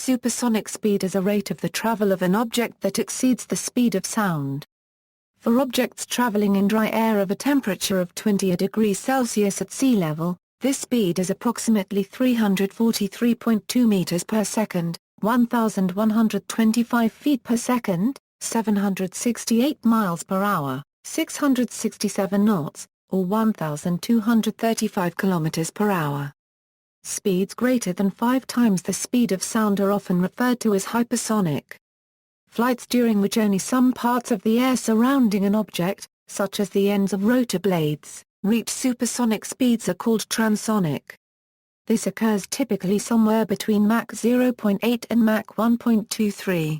supersonic speed is a rate of the travel of an object that exceeds the speed of sound. For objects traveling in dry air of a temperature of 20 degrees Celsius at sea level, this speed is approximately 343.2 meters per second, 1,125 feet per second, 768 miles per hour, 667 knots, or 1,235 kilometers per hour. Speeds greater than 5 times the speed of sound are often referred to as hypersonic. Flights during which only some parts of the air surrounding an object, such as the ends of rotor blades, reach supersonic speeds are called transonic. This occurs typically somewhere between Mach 0.8 and Mach 1.23.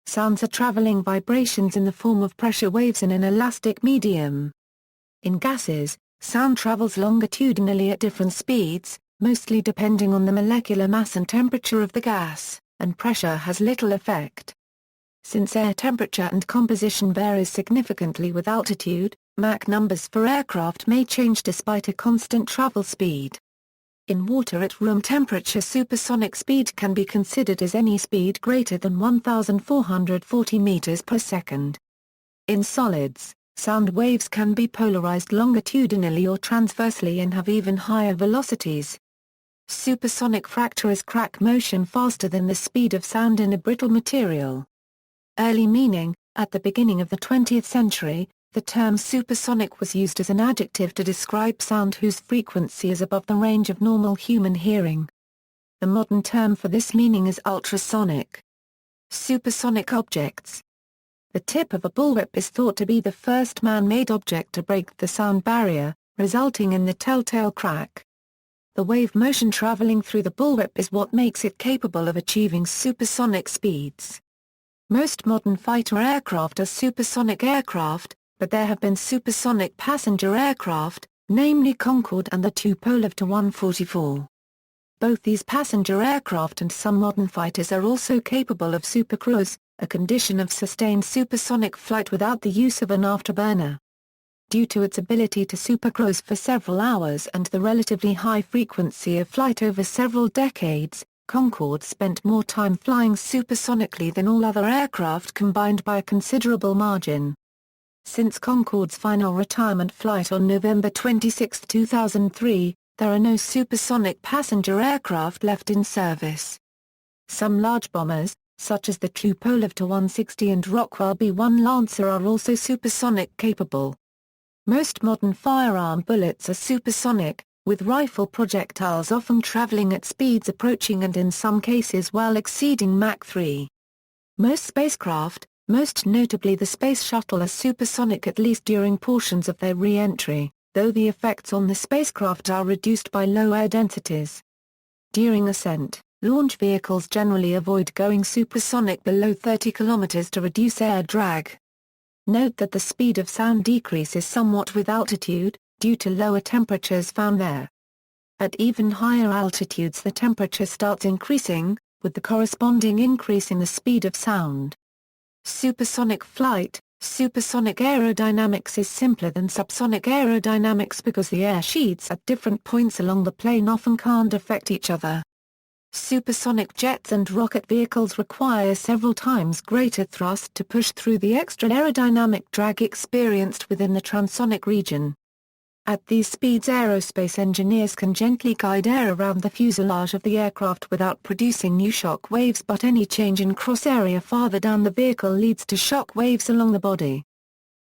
Sounds are traveling vibrations in the form of pressure waves in an elastic medium. In gases, sound travels longitudinally at different speeds, mostly depending on the molecular mass and temperature of the gas, and pressure has little effect. Since air temperature and composition varies significantly with altitude, Mach numbers for aircraft may change despite a constant travel speed. In water at room temperature, supersonic speed can be considered as any speed greater than 1,440 meters per second. In solids, sound waves can be polarized longitudinally or transversely and have even higher velocities. Supersonic fracture is crack motion faster than the speed of sound in a brittle material. Early meaning: at the beginning of the 20th century, the term supersonic was used as an adjective to describe sound whose frequency is above the range of normal human hearing. The modern term for this meaning is ultrasonic. Supersonic objects. The tip of a bullwhip is thought to be the first man-made object to break the sound barrier, resulting in the telltale crack. The wave motion traveling through the bullwhip is what makes it capable of achieving supersonic speeds. Most modern fighter aircraft are supersonic aircraft, but there have been supersonic passenger aircraft, namely Concorde and the Tupolev Tu-144. Both these passenger aircraft and some modern fighters are also capable of supercruise, a condition of sustained supersonic flight without the use of an afterburner. Due to its ability to supercruise for several hours and the relatively high frequency of flight over several decades, Concorde spent more time flying supersonically than all other aircraft combined by a considerable margin. Since Concorde's final retirement flight on November 26, 2003, there are no supersonic passenger aircraft left in service. Some large bombers, such as the Tupolev Tu-160 and Rockwell B-1 Lancer, are also supersonic capable. Most modern firearm bullets are supersonic, with rifle projectiles often traveling at speeds approaching and in some cases well exceeding Mach 3. Most spacecraft, most notably the Space Shuttle, are supersonic at least during portions of their re-entry, though the effects on the spacecraft are reduced by low air densities. During ascent, launch vehicles generally avoid going supersonic below 30 km to reduce air drag. Note that the speed of sound decreases somewhat with altitude, due to lower temperatures found there. At even higher altitudes the temperature starts increasing, with the corresponding increase in the speed of sound. Supersonic flight. Supersonic aerodynamics is simpler than subsonic aerodynamics because the air sheets at different points along the plane often can't affect each other. Supersonic jets and rocket vehicles require several times greater thrust to push through the extra aerodynamic drag experienced within the transonic region. At these speeds, aerospace engineers can gently guide air around the fuselage of the aircraft without producing new shock waves, but any change in cross area farther down the vehicle leads to shock waves along the body.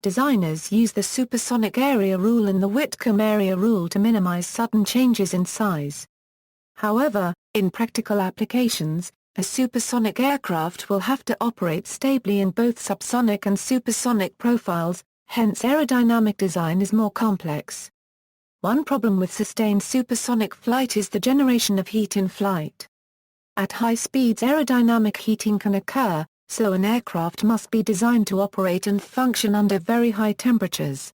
Designers use the supersonic area rule and the Whitcomb area rule to minimize sudden changes in size. However, in practical applications, a supersonic aircraft will have to operate stably in both subsonic and supersonic profiles, hence aerodynamic design is more complex. One problem with sustained supersonic flight is the generation of heat in flight. At high speeds aerodynamic heating can occur, so an aircraft must be designed to operate and function under very high temperatures.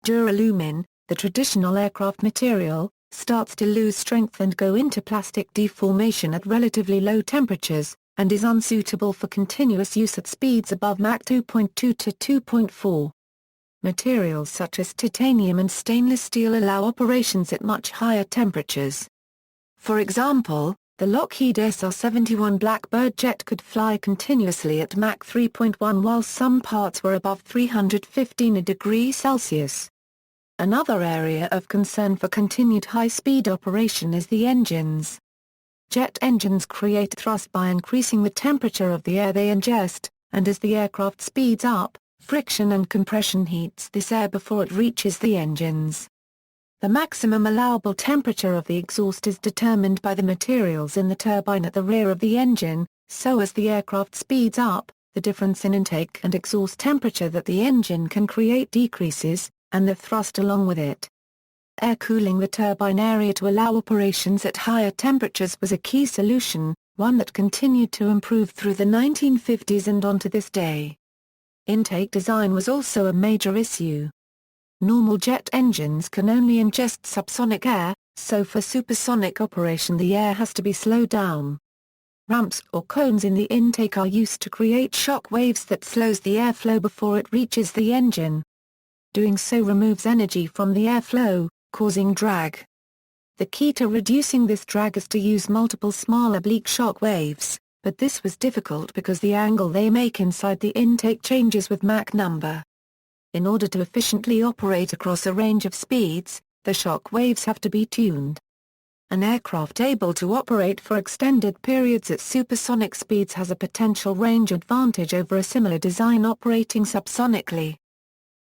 Duralumin, the traditional aircraft material, starts to lose strength and go into plastic deformation at relatively low temperatures, and is unsuitable for continuous use at speeds above Mach 2.2 to 2.4. Materials such as titanium and stainless steel allow operations at much higher temperatures. For example, The Lockheed SR-71 Blackbird jet could fly continuously at Mach 3.1 while some parts were above 315 degrees Celsius. Another area of concern for continued high-speed operation is the engines. Jet engines create thrust by increasing the temperature of the air they ingest, and as the aircraft speeds up, friction and compression heats this air before it reaches the engines. The maximum allowable temperature of the exhaust is determined by the materials in the turbine at the rear of the engine, so as the aircraft speeds up, the difference in intake and exhaust temperature that the engine can create decreases, and the thrust along with it. Air cooling the turbine area to allow operations at higher temperatures was a key solution, one that continued to improve through the 1950s and on to this day. Intake design was also a major issue. Normal jet engines can only ingest subsonic air, so for supersonic operation the air has to be slowed down. Ramps or cones in the intake are used to create shock waves that slows the airflow before it reaches the engine. Doing so removes energy from the airflow, causing drag. The key to reducing this drag is to use multiple small oblique shock waves, but this was difficult because the angle they make inside the intake changes with Mach number. In order to efficiently operate across a range of speeds, the shock waves have to be tuned. An aircraft able to operate for extended periods at supersonic speeds has a potential range advantage over a similar design operating subsonically.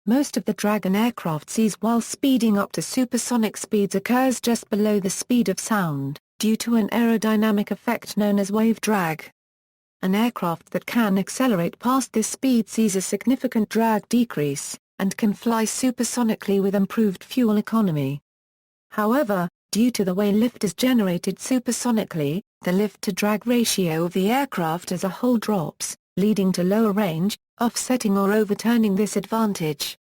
Most of the drag an aircraft sees while speeding up to supersonic speeds occurs just below the speed of sound, due to an aerodynamic effect known as wave drag. An aircraft that can accelerate past this speed sees a significant drag decrease, and can fly supersonically with improved fuel economy. However, due to the way lift is generated supersonically, the lift-to-drag ratio of the aircraft as a whole drops, leading to lower range, offsetting or overturning this advantage.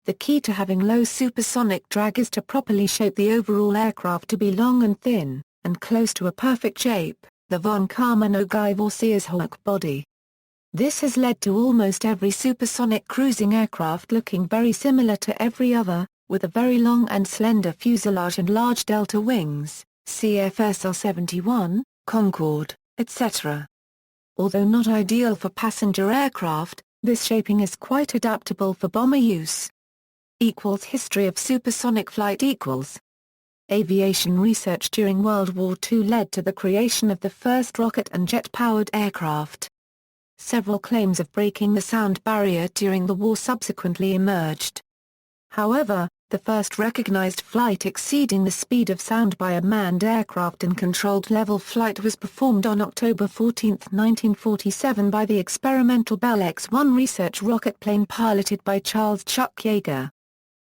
The key to having low supersonic drag is to properly shape the overall aircraft to be long and thin, and close to a perfect shape, the von Karman-Ogaivor's body. This has led to almost every supersonic cruising aircraft looking very similar to every other, with a very long and slender fuselage and large delta wings, CFSR-71, Concorde, etc. Although not ideal for passenger aircraft, this shaping is quite adaptable for bomber use. History of supersonic flight Aviation research during World War II led to the creation of the first rocket and jet-powered aircraft. Several claims of breaking the sound barrier during the war subsequently emerged. However, the first recognized flight exceeding the speed of sound by a manned aircraft in controlled level flight was performed on October 14, 1947 by the experimental Bell X-1 research rocket plane piloted by Charles Chuck Yeager.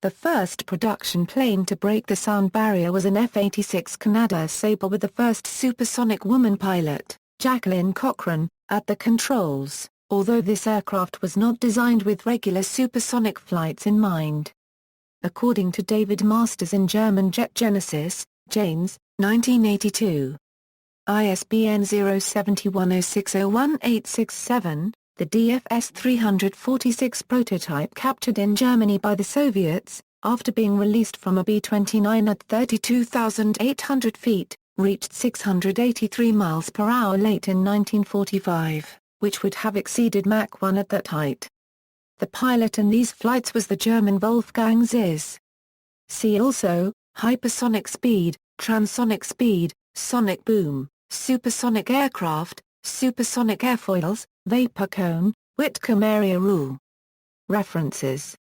The first production plane to break the sound barrier was an F-86 Canadair Sabre with the first supersonic woman pilot, Jacqueline Cochran, at the controls, although this aircraft was not designed with regular supersonic flights in mind. According to David Masters in German Jet Genesis, Janes, 1982. ISBN 07106018867, the DFS-346 prototype captured in Germany by the Soviets, after being released from a B-29 at 32,800 feet, reached 683 miles per hour late in 1945, which would have exceeded Mach 1 at that height. The pilot in these flights was the German Wolfgang Ziss. See also, hypersonic speed, transonic speed, sonic boom, supersonic aircraft, supersonic airfoils, vapor cone, Whitcomb area rule. References.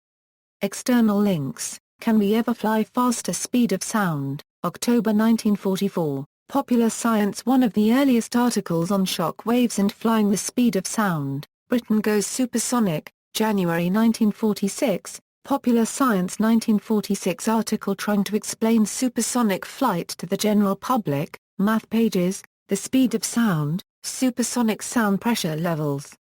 External links, Can We Ever Fly Faster? Speed of Sound, October 1944, Popular Science. One of the earliest articles on shock waves and flying the speed of sound, Britain Goes Supersonic, January 1946, Popular Science 1946 article trying to explain supersonic flight to the general public, Math Pages, The Speed of Sound, Supersonic Sound Pressure Levels.